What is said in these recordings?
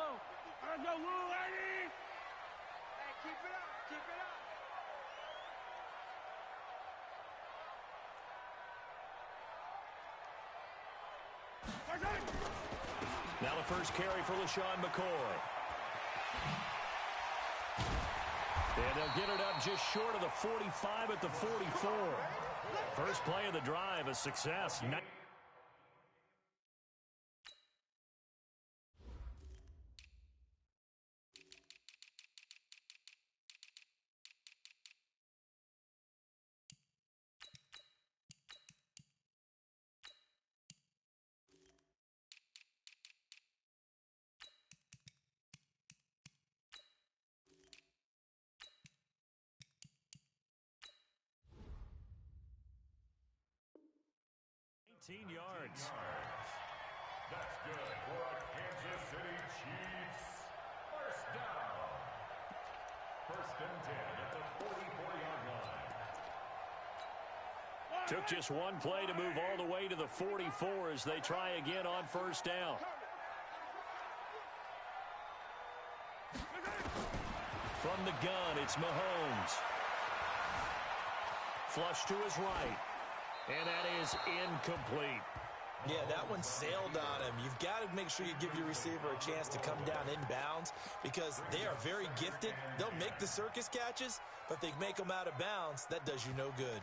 Let's go, Lou, lady! Hey, keep it up, keep it up. Now the first carry for LaShawn McCoy. And they'll get it up just short of the 45 at the 44. First play of the drive, a success. 19 yards. That's good for a Kansas City Chiefs first down. First and 10 at the 44-yard line. Took just one play to move all the way to the 44 as they try again on first down. From the gun, it's Mahomes. Flush to his right. And that is incomplete. Yeah, that one sailed on him. You've got to make sure you give your receiver a chance to come down inbounds because they are very gifted. They'll make the circus catches, but if they make them out of bounds, that does you no good.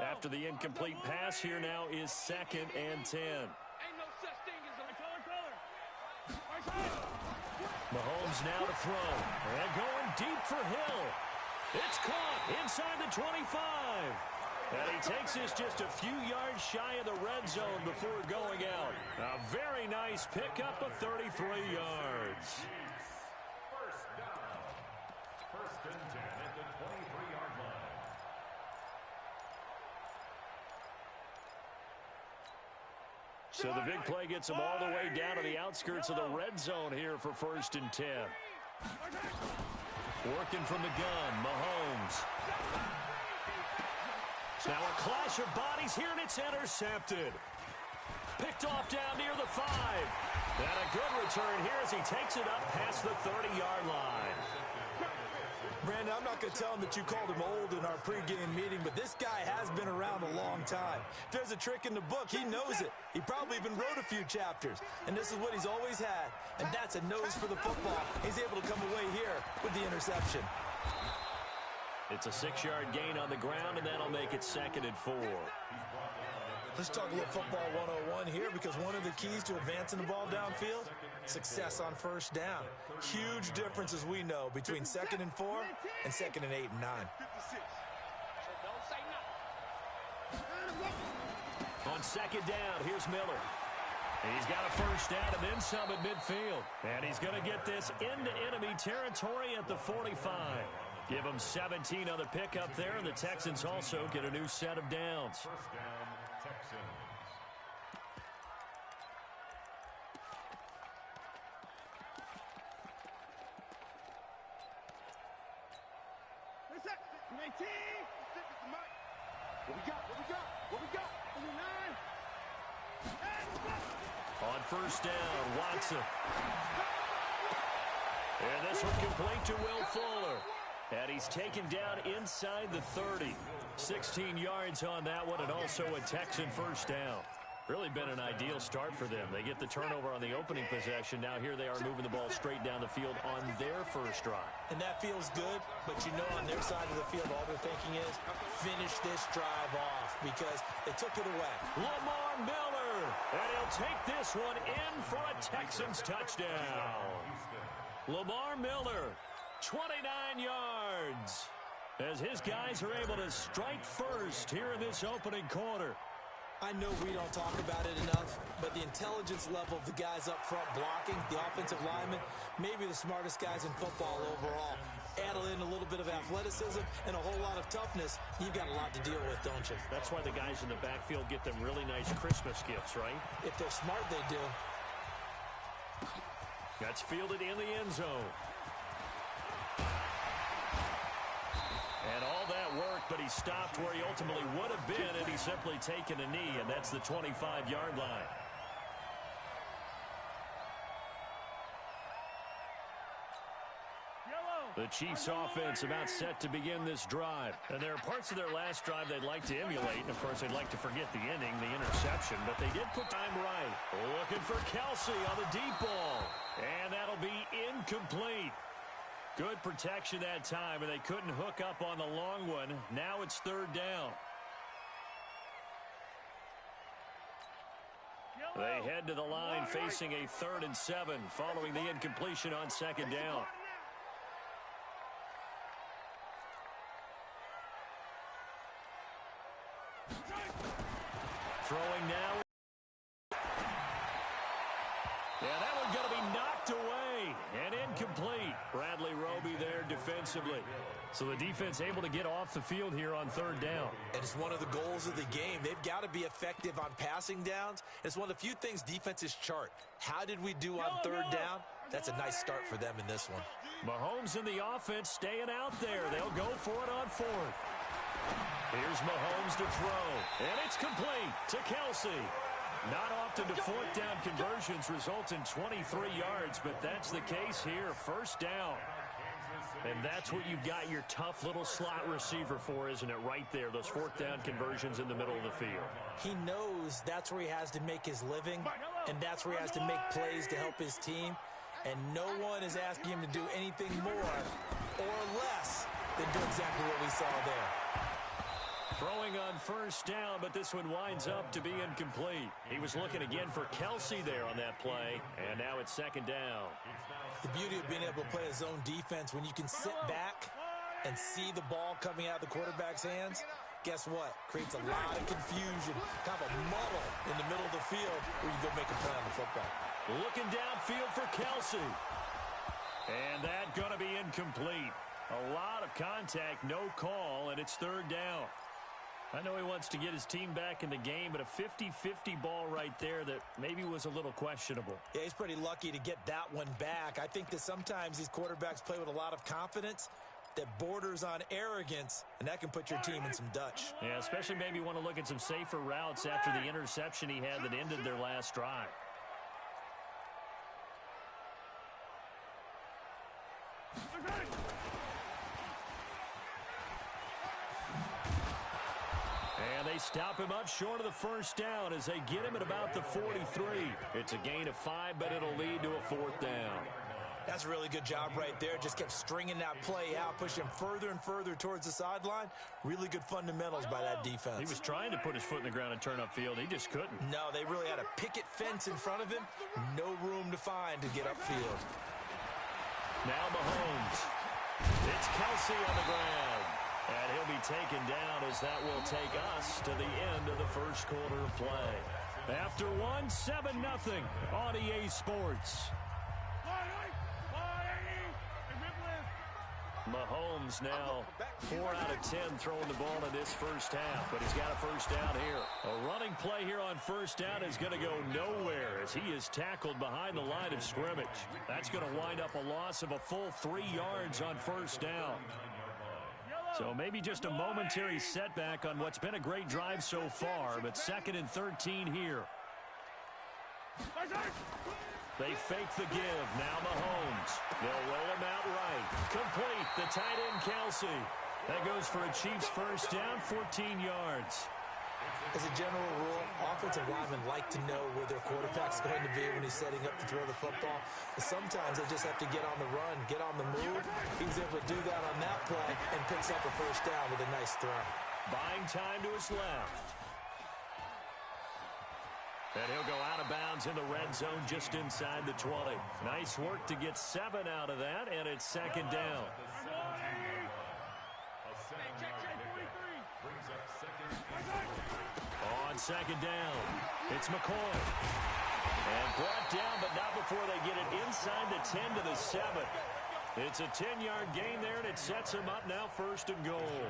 After the incomplete pass, here now is 2nd and 10. Ain't no such thing as a color. Mahomes now to throw. And going deep for Hill. It's caught inside the 25. And he takes this just a few yards shy of the red zone before going out. A very nice pickup of 33 yards. First down. First and 10 at the 23-yard line. So the big play gets them all the way down to the outskirts of the red zone here for first and 10. Working from the gun, Mahomes. Now a clash of bodies here, and it's intercepted. Picked off down near the 5. And a good return here as he takes it up past the 30-yard line. Brandon, I'm not going to tell him that you called him old in our pregame meeting, but this guy has been around a long time. If there's a trick in the book, he knows it. He probably even wrote a few chapters, and this is what he's always had, and that's a nose for the football. He's able to come away here with the interception. It's a 6-yard gain on the ground, and that'll make it 2nd and 4. Let's talk a little football 101 here because one of the keys to advancing the ball downfield, success on first down. Huge difference, as we know, between 2nd and 4 and 2nd and 8 and 9. On 2nd down, here's Miller. He's got a first down and then some at midfield. And he's going to get this into enemy territory at the 45. Give him 17 on the pickup there, and the Texans also get a new set of downs. First down, Texans. On first down, Watson. And this one complete to Will Fuller. And he's taken down inside the 30. 16 yards on that one, and also a Texan first down. Really been an ideal start for them. They get the turnover on the opening possession. Now here they are moving the ball straight down the field on their first drive. And that feels good, but you know on their side of the field, all they're thinking is finish this drive off because they took it away. Lamar Miller, and he'll take this one in for a Texans touchdown. Lamar Miller, 29 yards, as his guys are able to strike first here in this opening quarter. I know we don't talk about it enough, but the intelligence level of the guys up front blocking, the offensive linemen, maybe the smartest guys in football overall. Add in a little bit of athleticism and a whole lot of toughness, you've got a lot to deal with, don't you? That's why the guys in the backfield get them really nice Christmas gifts, right? If they're smart, they do. That's fielded in the end zone. he stopped where he ultimately would have been had he simply taken a knee, and that's the 25-yard line. The Chiefs offense about set to begin this drive. And there are parts of their last drive they'd like to emulate. And, of course, they'd like to forget the ending, the interception. But they did put time right. Looking for Kelsey on the deep ball. And that'll be incomplete. Good protection that time, and they couldn't hook up on the long one. Now it's third down. They head to the line facing a 3rd and 7 following the incompletion on second down. Throwing now. Yeah, that one's going to be knocked away and incomplete. Bradley Roby there defensively. So the defense able to get off the field here on third down. And it's one of the goals of the game. They've got to be effective on passing downs. It's one of the few things defenses chart. How did we do on third down? That's a nice start for them in this one. Mahomes and the offense staying out there. They'll go for it on 4th. Here's Mahomes to throw, and it's complete to Kelsey. Not often do 4th down conversions result in 23 yards, but that's the case here. First down. And that's what you've got your tough little slot receiver for, isn't it? Right there, those 4th down conversions in the middle of the field. He knows that's where he has to make his living, and that's where he has to make plays to help his team. And no one is asking him to do anything more or less than do exactly what we saw there. Throwing on first down, but this one winds up to be incomplete. He was looking again for Kelsey there on that play, and now it's second down. The beauty of being able to play a zone defense, when you can sit back and see the ball coming out of the quarterback's hands, guess what? Creates a lot of confusion, kind of a muddle in the middle of the field where you go make a play on the football. Looking downfield for Kelsey. And that's going to be incomplete. A lot of contact, no call, and it's third down. I know he wants to get his team back in the game, but a 50-50 ball right there that maybe was a little questionable. Yeah, he's pretty lucky to get that one back. I think that sometimes these quarterbacks play with a lot of confidence that borders on arrogance, and that can put your team in some Dutch. Yeah, especially maybe want to look at some safer routes after the interception he had that ended their last drive. And they stop him up short of the first down as they get him at about the 43. It's a gain of 5, but it'll lead to a 4th down. That's a really good job right there. Just kept stringing that play out, pushing him further and further towards the sideline. Really good fundamentals by that defense. He was trying to put his foot in the ground and turn upfield. He just couldn't. No, they really had a picket fence in front of him. No room to find to get upfield. Now Mahomes. It's Kelsey on the ground. And he'll be taken down as that will take us to the end of the first quarter of play. After one, 7-0 on EA Sports. Mahomes now 4 out of 10 throwing the ball in this first half, but he's got a first down here. A running play here on first down is going to go nowhere as he is tackled behind the line of scrimmage. That's going to wind up a loss of a full 3 yards on first down. So maybe just a momentary setback on what's been a great drive so far, but 2nd and 13 here. They fake the give. Now Mahomes. They'll roll him out right. Complete. The tight end, Kelsey. That goes for a Chiefs first down, 14 yards. As a general rule, offensive linemen like to know where their quarterback's going to be when he's setting up to throw the football. But sometimes they just have to get on the run, get on the move. He was able to do that on that play and picks up a first down with a nice throw. Buying time to his left. And he'll go out of bounds in the red zone just inside the 20. Nice work to get 7 out of that, and it's second down. On second down, it's McCoy. And brought down, but not before they get it inside the 10 to the 7. It's a 10-yard gain there, and it sets him up now 1st and goal.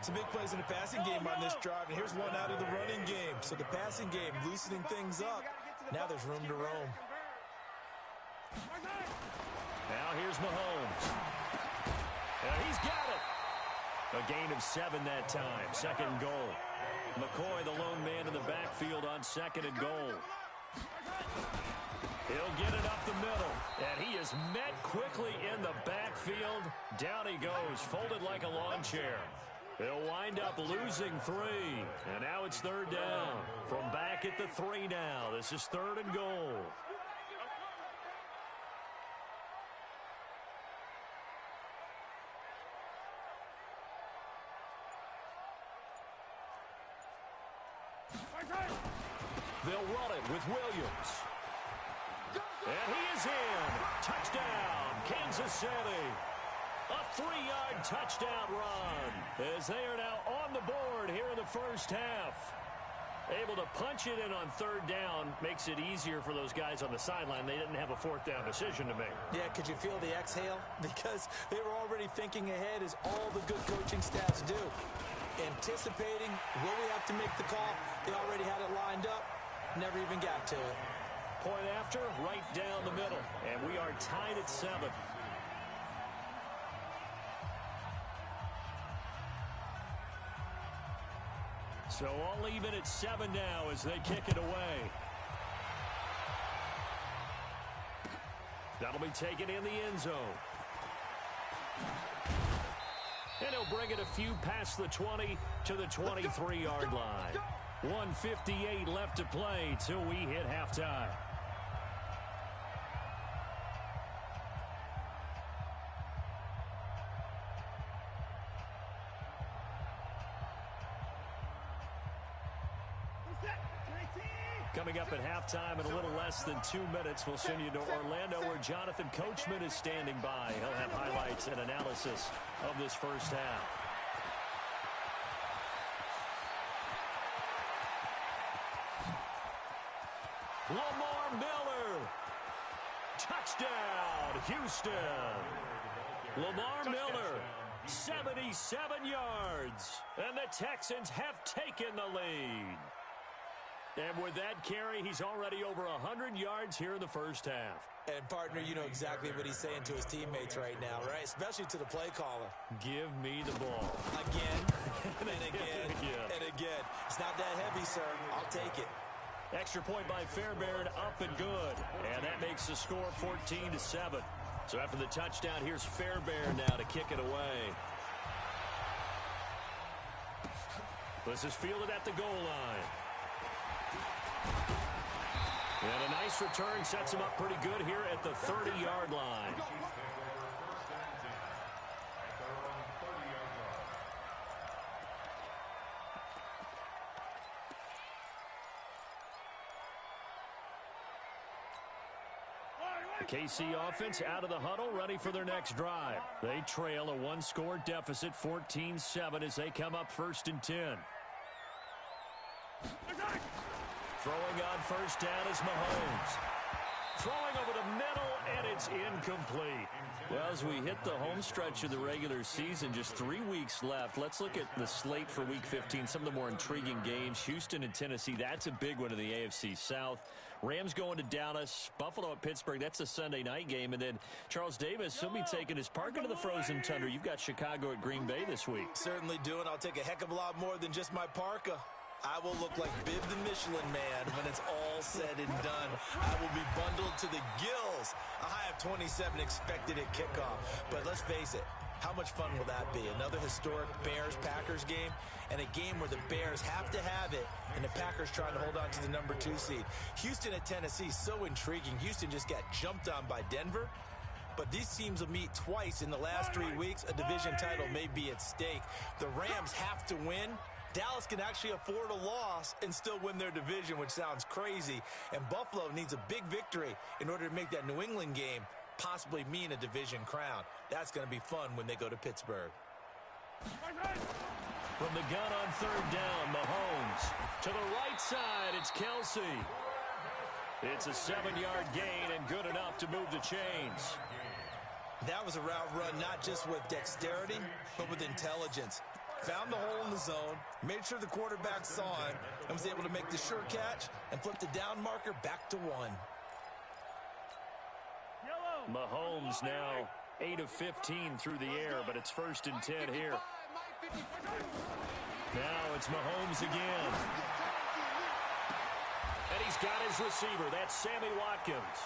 Some big plays in the passing game on this drive, and here's one out of the running game. So the passing game loosening things up. Now there's room to roam. Now here's Mahomes. And he's got it. A gain of 7 that time. Second and goal. McCoy, the lone man in the backfield on second and goal. He'll get it up the middle, and he is met quickly in the backfield. Down he goes, folded like a lawn chair. He'll wind up losing 3, and now it's third down. From back at the 3 now. This is third and goal. They'll run it with Williams. And he is in. Touchdown, Kansas City. A 3-yard touchdown run as they are now on the board here in the first half. Able to punch it in on third down makes it easier for those guys on the sideline. They didn't have a fourth down decision to make. Yeah, could you feel the exhale? Because they were already thinking ahead, as all the good coaching staffs do. Anticipating, will we have to make the call? They already had it lined up. Never even got to it. Point after, right down the middle. And we are tied at 7. So all even at 7 now as they kick it away. That'll be taken in the end zone. And he'll bring it a few past the 20 to the 23-yard line. 1:58 left to play till we hit halftime. Coming up at halftime in a little less than 2 minutes, we'll send you to Orlando where Jonathan Coachman is standing by. He'll have highlights and analysis of this first half. Lamar Miller. Touchdown, Houston. Lamar Miller, 77 yards. And the Texans have taken the lead. And with that carry, he's already over 100 yards here in the first half. And, partner, you know exactly what he's saying to his teammates right now, right? Especially to the play caller. Give me the ball. Again, and again, and again. It's not that heavy, sir. I'll take it. Extra point by Fairbairn, up and good. And that makes the score 14-7. So after the touchdown, here's Fairbairn now to kick it away. This is fielded at the goal line. And a nice return sets him up pretty good here at the 30-yard line. The KC offense out of the huddle, ready for their next drive. They trail a one-score deficit, 14-7, as they come up 1st and 10. Throwing on first down is Mahomes. Throwing over the middle, and it's incomplete. Well, as we hit the home stretch of the regular season, just 3 weeks left. Let's look at the slate for Week 15, some of the more intriguing games. Houston and Tennessee, that's a big one in the AFC South. Rams going to Dallas. Buffalo at Pittsburgh, that's a Sunday night game. And then Charles Davis, he'll be taking his park into the frozen tundra. You've got Chicago at Green Bay this week. Certainly do, and I'll take a heck of a lot more than just my parka. I will look like Bib the Michelin Man when it's all said and done. I will be bundled to the gills. A high of 27 expected at kickoff. But let's face it, how much fun will that be? Another historic Bears-Packers game, and a game where the Bears have to have it, and the Packers trying to hold on to the number 2 seed. Houston at Tennessee, so intriguing. Houston just got jumped on by Denver. But these teams will meet twice in the last 3 weeks. A division title may be at stake. The Rams have to win. Dallas can actually afford a loss and still win their division, which sounds crazy. And Buffalo needs a big victory in order to make that New England game possibly mean a division crown. That's going to be fun when they go to Pittsburgh. From the gun on third down, Mahomes. To the right side, it's Kelsey. It's a 7-yard gain and good enough to move the chains. That was a route run not just with dexterity, but with intelligence. Found the hole in the zone, made sure the quarterback saw him, and was able to make the sure catch and flip the down marker back to 1. Mahomes now 8 of 15 through the air, but it's 1st and 10 here. Now it's Mahomes again. And he's got his receiver. That's Sammy Watkins.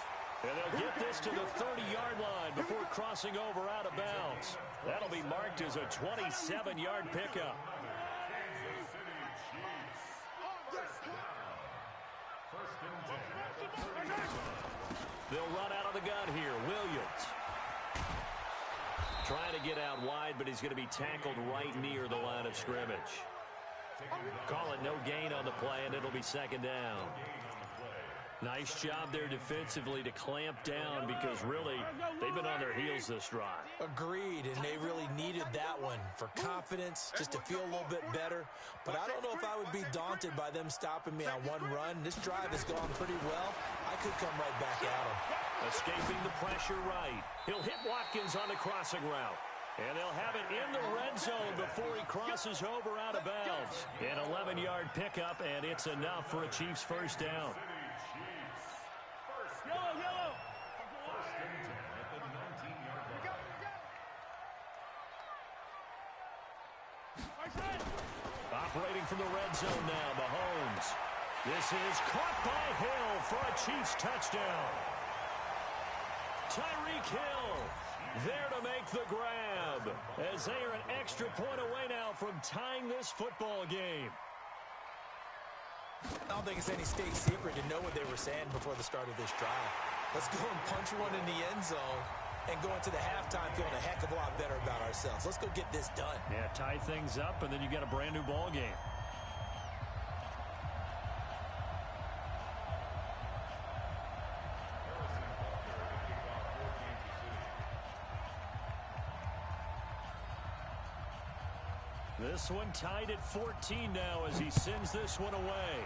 And they'll get this to the 30-yard line before crossing over out of bounds. That'll be marked as a 27-yard pickup. They'll run out of the gun here. Williams trying to get out wide, but he's going to be tackled right near the line of scrimmage. Call it no gain on the play, and it'll be second down. Nice job there defensively to clamp down because really they've been on their heels this drive. Agreed, and they really needed that one for confidence, just to feel a little bit better. But I don't know if I would be daunted by them stopping me on one run. This drive has gone pretty well. I could come right back at them. Escaping the pressure right. He'll hit Watkins on the crossing route. And they'll have it in the red zone before he crosses over out of bounds. An 11-yard pickup, and it's enough for a Chiefs first down. Operating from the red zone now, Mahomes. This is caught by Hill for a Chiefs touchdown. Tyreek Hill there to make the grab as they are an extra point away now from tying this football game. I don't think it's any state secret to know what they were saying before the start of this drive. Let's go and punch one in the end zone and go into the halftime feeling a heck of a lot better about ourselves. Let's go get this done. Yeah, tie things up, and then you got a brand new ball game. This one tied at 14 now as he sends this one away.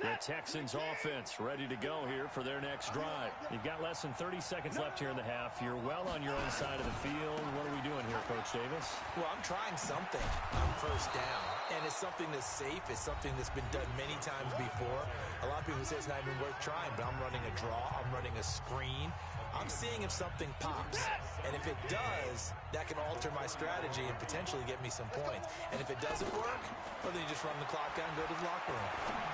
The Texans offense ready to go here for their next drive. You've got less than 30 seconds left here in the half. You're well on your own side of the field. What are we doing here, Coach Davis? Well, I'm trying something on first down. And it's something that's safe. It's something that's been done many times before. A lot of people say it's not even worth trying, but I'm running a draw. I'm running a screen. I'm seeing if something pops. And if it does, that can alter my strategy and potentially get me some points. And if it doesn't work, well, then you just run the clock out and go to the locker room.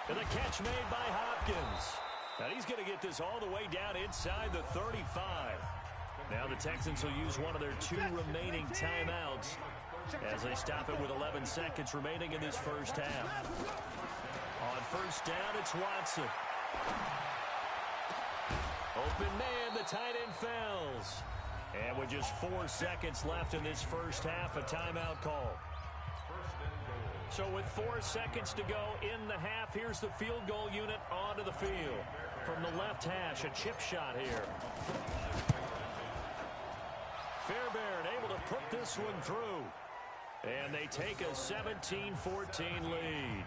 And the catch made by Hopkins. Now he's going to get this all the way down inside the 35. Now the Texans will use one of their 2 remaining timeouts as they stop it with 11 seconds remaining in this first half. On first down, it's Watson. Open man, the tight end fails. And with just 4 seconds left in this first half, a timeout call. So with 4 seconds to go in the half, here's the field goal unit onto the field. From the left hash, a chip shot here. Fairbairn able to put this one through. And they take a 17-14 lead.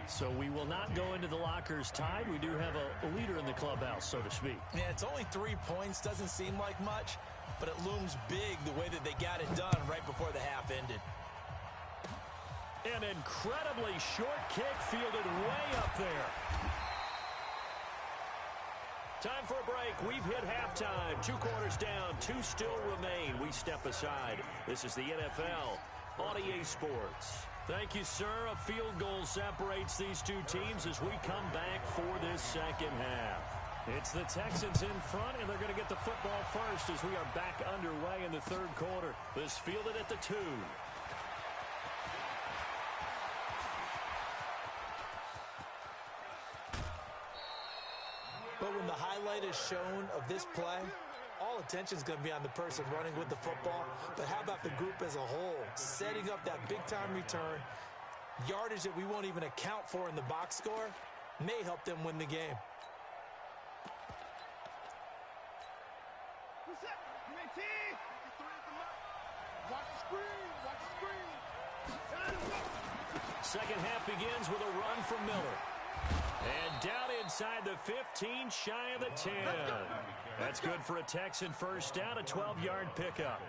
So we will not go into the lockers tied. We do have a leader in the clubhouse, so to speak. Yeah, it's only 3 points. Doesn't seem like much, but it looms big the way that they got it done right before the half ended. An incredibly short kick fielded way up there. Time for a break. We've hit halftime. 2 quarters down. 2 still remain. We step aside. This is the NFL on EA Sports. Thank you, sir. A field goal separates these 2 teams as we come back for this second half. It's the Texans in front, and they're going to get the football first as we are back underway in the 3rd quarter. This fielded at the 2. But when the highlight is shown of this play, all attention is going to be on the person running with the football. But how about the group as a whole? Setting up that big-time return, yardage that we won't even account for in the box score, may help them win the game. Second half begins with a run from Miller. And down inside the 15, shy of the 10. That's good for a Texan first down, a 12-yard pickup.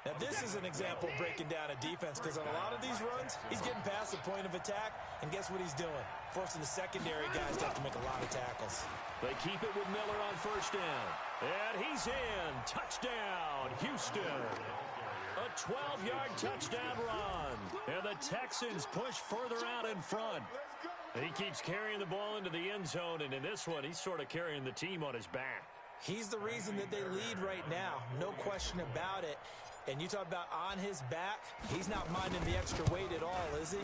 Now, this is an example of breaking down a defense because on a lot of these runs, he's getting past the point of attack, and guess what he's doing? Forcing the secondary guys to have to make a lot of tackles. They keep it with Miller on first down. And he's in. Touchdown, Houston. A 12-yard touchdown run. And the Texans push further out in front. He keeps carrying the ball into the end zone, and in this one, he's sort of carrying the team on his back. He's the reason that they lead right now. No question about it. And you talk about on his back, he's not minding the extra weight at all, is he?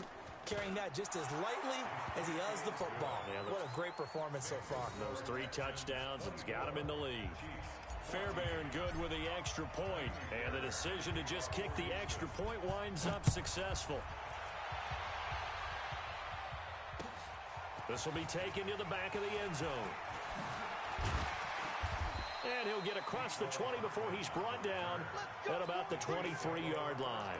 Carrying that just as lightly as he does the football. Yeah, what a great performance so far. Those 3 touchdowns has got him in the lead. Fairbairn good with the extra point. And the decision to just kick the extra point winds up successful. This will be taken to the back of the end zone. And he'll get across the 20 before he's brought down at about the 23-yard line.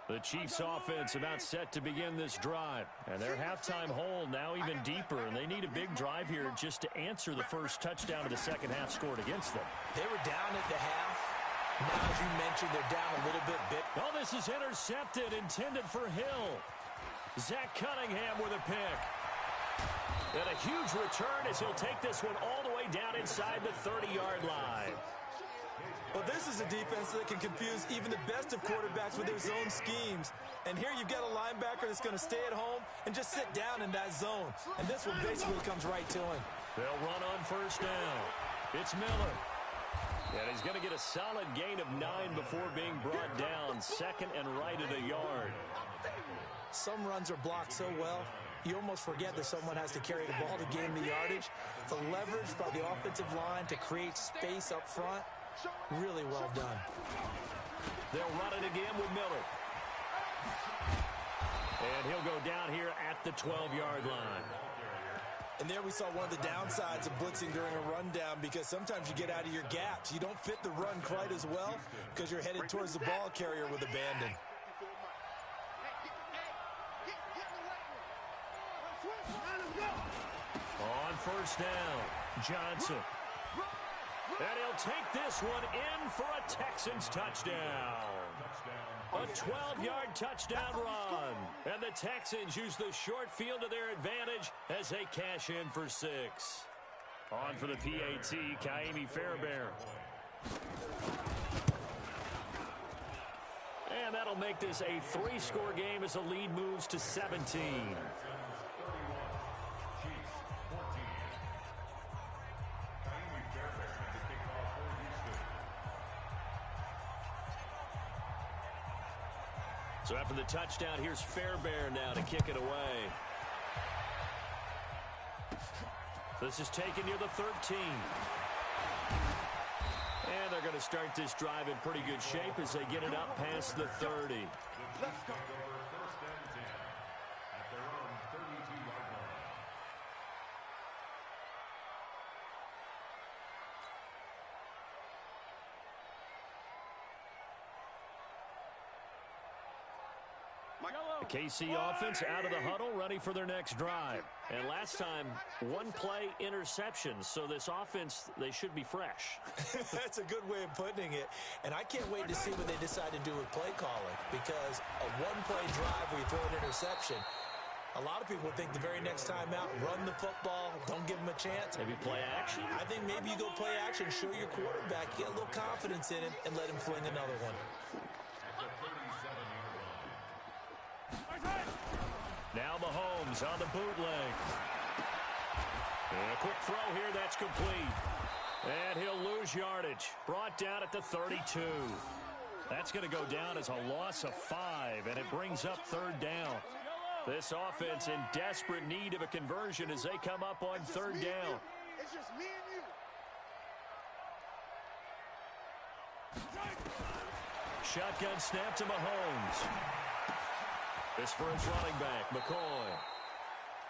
The Chiefs offense about set to begin this drive. And their halftime hole now even deeper. And they need a big drive here just to answer the first touchdown of the second half scored against them. They were down at the half. Now, as you mentioned, they're down a little bit. Oh, this is intercepted, intended for Hill. Zach Cunningham with a pick. And a huge return as he'll take this one all the way down inside the 30-yard line. Well, this is a defense that can confuse even the best of quarterbacks with their zone schemes. And here you've got a linebacker that's going to stay at home and just sit down in that zone. And this one basically comes right to him. They'll run on first down. It's Miller. And he's going to get a solid gain of 9 before being brought down. Second and right at a yard. Some runs are blocked so well, you almost forget that someone has to carry the ball to gain the yardage. The leverage by the offensive line to create space up front. Really well done. They'll run it again with Miller. And he'll go down here at the 12-yard line. And there we saw one of the downsides of blitzing during a rundown because sometimes you get out of your gaps. You don't fit the run quite as well because you're headed towards the ball carrier with abandon. On first down, Johnson. And he'll take this one in for a Texans touchdown. A 12-yard touchdown run. And the Texans use the short field to their advantage as they cash in for 6. On for the PAT, Kaimi Fairbairn. And that'll make this a 3-score game as the lead moves to 17. So after the touchdown, here's Fairbairn now to kick it away. This is taken near the 13. And they're going to start this drive in pretty good shape as they get it up past the 30. Let's go. First and 10 at their own 32-yard line. The KC offense out of the huddle, ready for their next drive. And last time, 1 play interception. So this offense, they should be fresh. That's a good way of putting it. And I can't wait to see what they decide to do with play calling. Because a 1-play drive where you throw an interception, a lot of people would think the very next time out, run the football, don't give them a chance. Maybe play action? I think maybe you go play action, show your quarterback, get a little confidence in him, and let him fling another one. Now Mahomes on the bootleg. And a quick throw here, that's complete. And he'll lose yardage. Brought down at the 32. That's going to go down as a loss of 5, and it brings up 3rd down. This offense in desperate need of a conversion as they come up on 3rd down. It's just me and you. Shotgun snap to Mahomes. This for his running back, McCoy.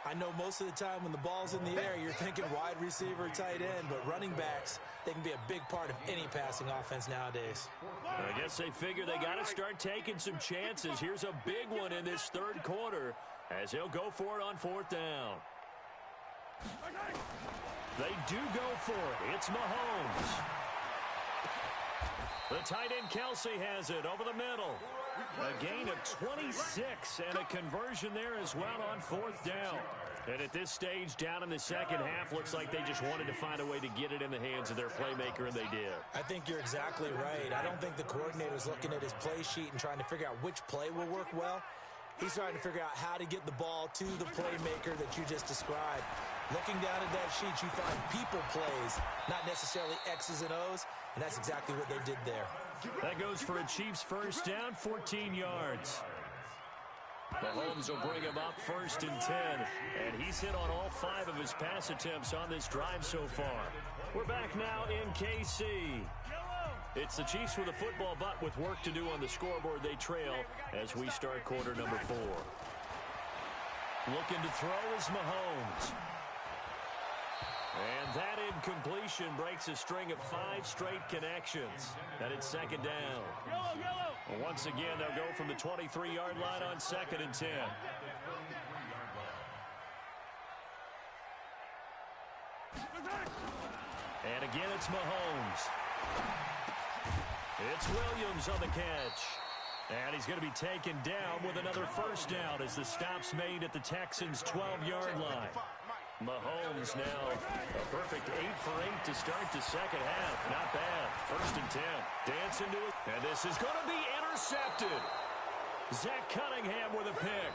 I know most of the time when the ball's in the air, you're thinking wide receiver, tight end, but running backs, they can be a big part of any passing offense nowadays. I guess they figure they got to start taking some chances. Here's a big one in this third quarter as he'll go for it on fourth down. They do go for it. It's Mahomes. The tight end Kelsey has it over the middle. A gain of 26 and a conversion there as well on fourth down. And at this stage, down in the second half, looks like they just wanted to find a way to get it in the hands of their playmaker, and they did. I think you're exactly right. I don't think the coordinator's looking at his play sheet and trying to figure out which play will work well. He's trying to figure out how to get the ball to the playmaker that you just described. Looking down at that sheet, you find people plays, not necessarily X's and O's, and that's exactly what they did there. That goes for a Chiefs first down, 14 yards. Mahomes will bring him up first and 10, and he's hit on all 5 of his pass attempts on this drive so far. We're back now in KC. It's the Chiefs with a football, but with work to do on the scoreboard, they trail as we start quarter number 4. Looking to throw is Mahomes. And that incompletion breaks a string of 5 straight connections. And it's second down. Once again, they'll go from the 23-yard line on second and 10. And again, it's Mahomes. It's Williams on the catch. And he's going to be taken down with another first down as the stop's made at the Texans' 12-yard line. Mahomes now a perfect 8 for 8 to start the second half. Not bad. First and 10. Dance into it. And this is going to be intercepted. Zach Cunningham with a pick.